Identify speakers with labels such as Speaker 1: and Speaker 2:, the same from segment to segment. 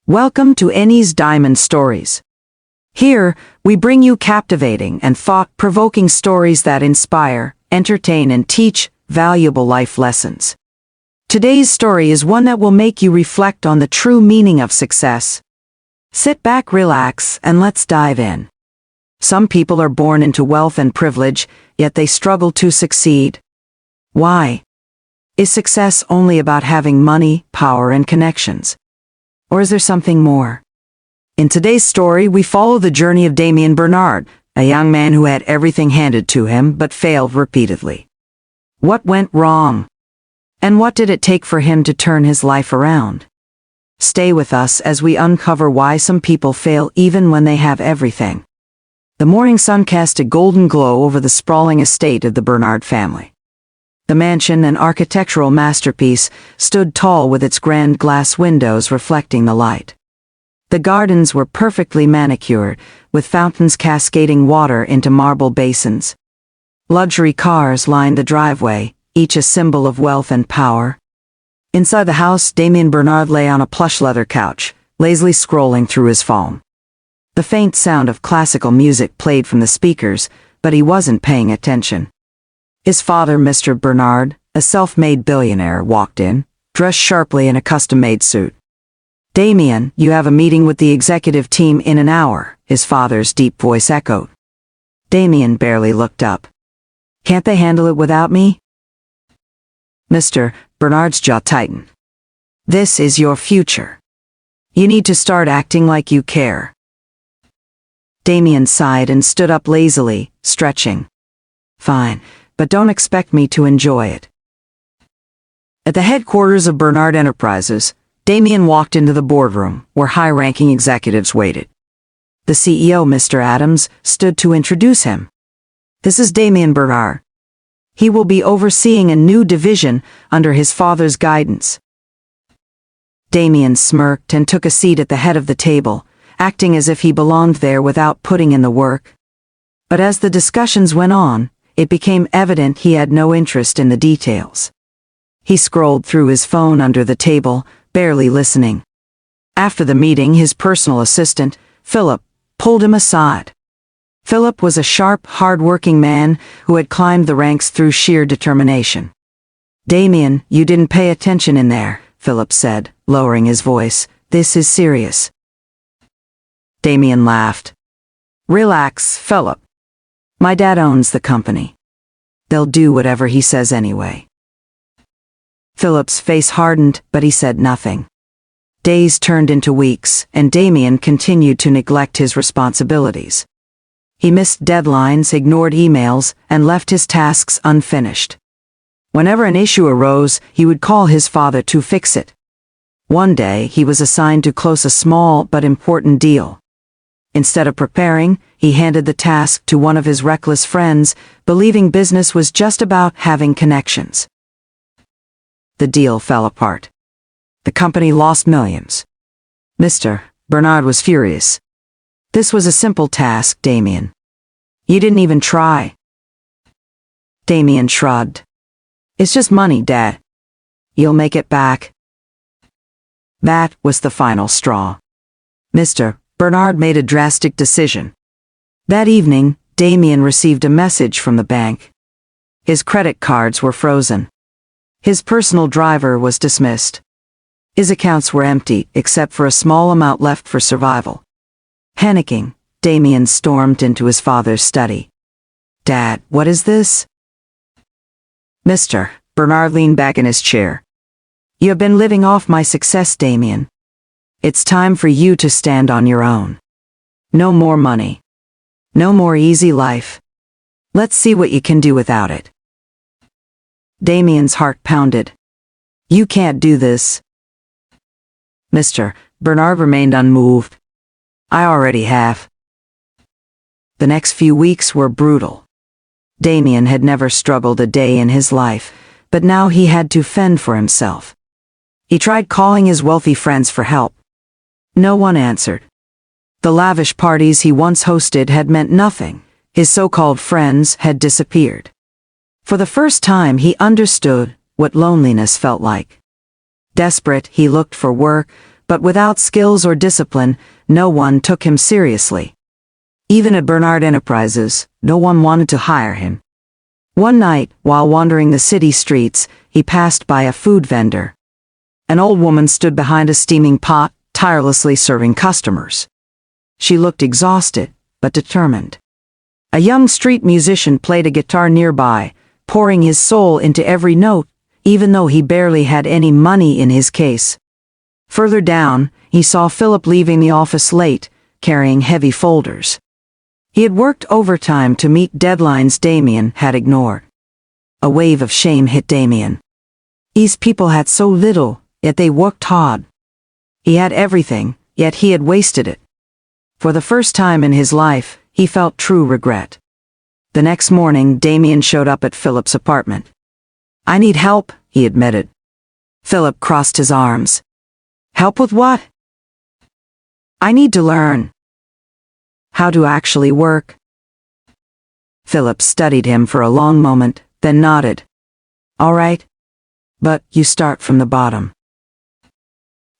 Speaker 1: Welcome to Enny's Diamond Stories. Here, we bring you captivating and thought-provoking stories that inspire, entertain, and teach valuable life lessons. Today's story is one that will make you reflect on the true meaning of success. Sit back, relax, and let's dive in. Some people are born into wealth and privilege, yet they struggle to succeed. Why? Is success only about having money, power, and connections? Or is there something more? In today's story, we follow the journey of Damian Bernard, a young man who had everything handed to him but failed repeatedly. What went wrong? And what did it take for him to turn his life around? Stay with us as we uncover why some people fail even when they have everything. The morning sun cast a golden glow over the sprawling estate of the Bernard family. The mansion, an architectural masterpiece, stood tall with its grand glass windows reflecting the light. The gardens were perfectly manicured, with fountains cascading water into marble basins. Luxury cars lined the driveway, each a symbol of wealth and power. Inside the house, Damian Bernard lay on a plush leather couch, lazily scrolling through his phone. The faint sound of classical music played from the speakers, but he wasn't paying attention. His father, Mr. Bernard, a self-made billionaire, walked in, dressed sharply in a custom-made suit. "Damian, you have a meeting with the executive team in an hour," his father's deep voice echoed. Damian barely looked up. "Can't they handle it without me?" Mr. Bernard's jaw tightened. "This is your future. You need to start acting like you care." Damian sighed and stood up lazily, stretching. "Fine. But don't expect me to enjoy it." At the headquarters of Bernard Enterprises, Damian walked into the boardroom, where high-ranking executives waited. The CEO, Mr. Adams, stood to introduce him. "This is Damian Bernard. He will be overseeing a new division under his father's guidance." Damian smirked and took a seat at the head of the table, acting as if he belonged there without putting in the work. But as the discussions went on, it became evident he had no interest in the details. He scrolled through his phone under the table, barely listening. After the meeting, his personal assistant, Philip, pulled him aside. Philip was a sharp, hard-working man who had climbed the ranks through sheer determination. "Damian, you didn't pay attention in there," Philip said, lowering his voice. "This is serious." Damian laughed. "Relax, Philip. My dad owns the company. They'll do whatever he says anyway." Philip's face hardened, but he said nothing. Days turned into weeks, and Damian continued to neglect his responsibilities. He missed deadlines, ignored emails, and left his tasks unfinished. Whenever an issue arose, he would call his father to fix it. One day, he was assigned to close a small but important deal. Instead of preparing, he handed the task to one of his reckless friends, believing business was just about having connections. The deal fell apart. The company lost millions. Mr. Bernard was furious. "This was a simple task, Damian. You didn't even try." Damian shrugged. "It's just money, Dad. You'll make it back." That was the final straw. Mr. Bernard made a drastic decision. That evening, Damian received a message from the bank. His credit cards were frozen. His personal driver was dismissed. His accounts were empty, except for a small amount left for survival. Panicking, Damian stormed into his father's study. "Dad, what is this?" Mr. Bernard leaned back in his chair. "You have been living off my success, Damian. It's time for you to stand on your own. No more money. No more easy life. Let's see what you can do without it." Damian's heart pounded. "You can't do this." Mr. Bernard remained unmoved. "I already have." The next few weeks were brutal. Damian had never struggled a day in his life, but now he had to fend for himself. He tried calling his wealthy friends for help. No one answered. The lavish parties he once hosted had meant nothing. His so-called friends had disappeared. For the first time, he understood what loneliness felt like. Desperate, he looked for work, But without skills or discipline, no one took him seriously. Even at Bernard Enterprises, no one wanted to hire him. One night, while wandering the city streets, he passed by a food vendor. An old woman stood behind a steaming pot, tirelessly serving customers. She looked exhausted, but determined. A young street musician played a guitar nearby, pouring his soul into every note, even though he barely had any money in his case. Further down, he saw Philip leaving the office late, carrying heavy folders. He had worked overtime to meet deadlines Damian had ignored. A wave of shame hit Damian. These people had so little, yet they worked hard. He had everything, yet he had wasted it. For the first time in his life, he felt true regret. The next morning, Damian showed up at Philip's apartment. "I need help," he admitted. Philip crossed his arms. "Help with what?" "I need to learn how to actually work." Philip studied him for a long moment, then nodded. "All right. But you start from the bottom."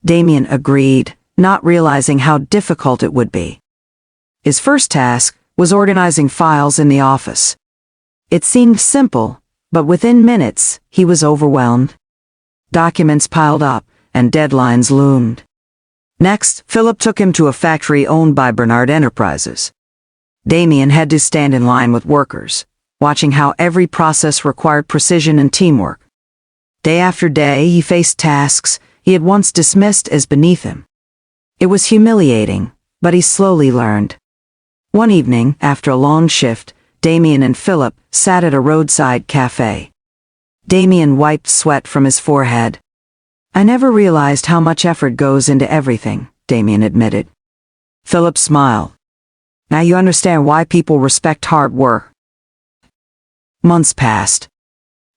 Speaker 1: Damian agreed, not realizing how difficult it would be. His first task was organizing files in the office. It seemed simple, but within minutes, he was overwhelmed. Documents piled up, and deadlines loomed. Next, Philip took him to a factory owned by Bernard Enterprises. Damian had to stand in line with workers, watching how every process required precision and teamwork. Day after day, he faced tasks he had once dismissed as beneath him. It was humiliating, but he slowly learned. One evening, after a long shift, Damian and Philip sat at a roadside cafe. Damian wiped sweat from his forehead. "I never realized how much effort goes into everything," Damian admitted. Philip smiled. "Now you understand why people respect hard work." Months passed.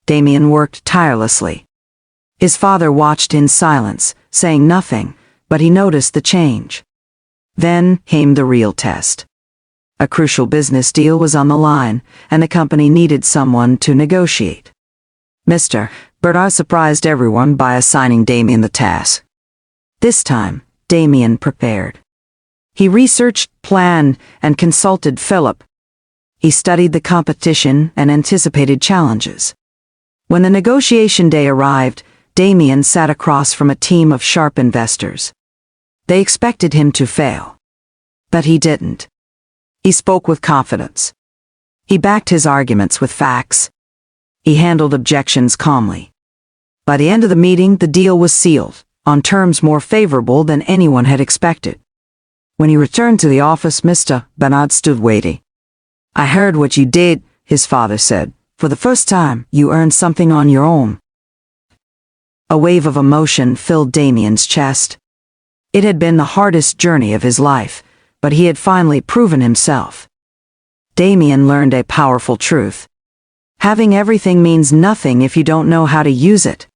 Speaker 1: Damian worked tirelessly. His father watched in silence, saying nothing, but he noticed the change. Then came the real test. A crucial business deal was on the line, and the company needed someone to negotiate. Mr. Bernard surprised everyone by assigning Damian the task. This time, Damian prepared. He researched, planned, and consulted Philip. He studied the competition and anticipated challenges. When the negotiation day arrived, Damian sat across from a team of sharp investors. They expected him to fail. But he didn't. He spoke with confidence. He backed his arguments with facts. He handled objections calmly. By the end of the meeting, the deal was sealed, on terms more favorable than anyone had expected. When he returned to the office, Mr. Bernard stood waiting. "I heard what you did," his father said. "For the first time, you earned something on your own." A wave of emotion filled Damian's chest. It had been the hardest journey of his life, but he had finally proven himself. Damian learned a powerful truth. Having everything means nothing if you don't know how to use it.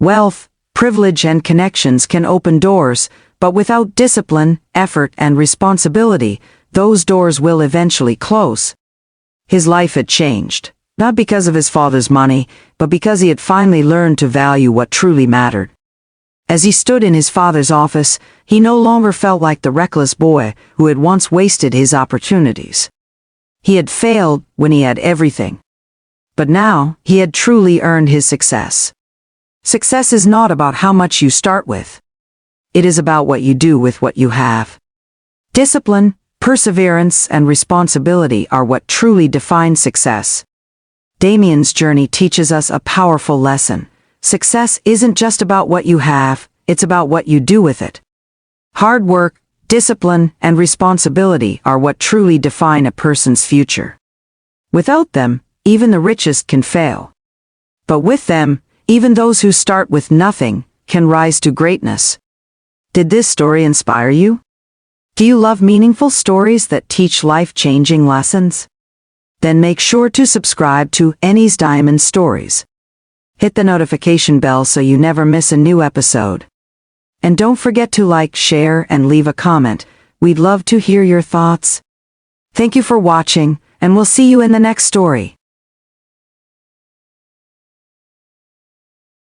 Speaker 1: Wealth, privilege, and connections can open doors, but without discipline, effort, and responsibility, those doors will eventually close. His life had changed, not because of his father's money, but because he had finally learned to value what truly mattered. As he stood in his father's office, he no longer felt like the reckless boy who had once wasted his opportunities. He had failed when he had everything. But now, he had truly earned his success. Success is not about how much you start with. It is about what you do with what you have. Discipline, perseverance, and responsibility are what truly define success. Damian's journey teaches us a powerful lesson. Success isn't just about what you have, it's about what you do with it. Hard work, discipline, and responsibility are what truly define a person's future. Without them, even the richest can fail. But with them, even those who start with nothing can rise to greatness. Did this story inspire you? Do you love meaningful stories that teach life-changing lessons? Then make sure to subscribe to Enny's Diamond Stories. Hit the notification bell so you never miss a new episode. And don't forget to like, share, and leave a comment. We'd love to hear your thoughts. Thank you for watching, and we'll see you in the next story.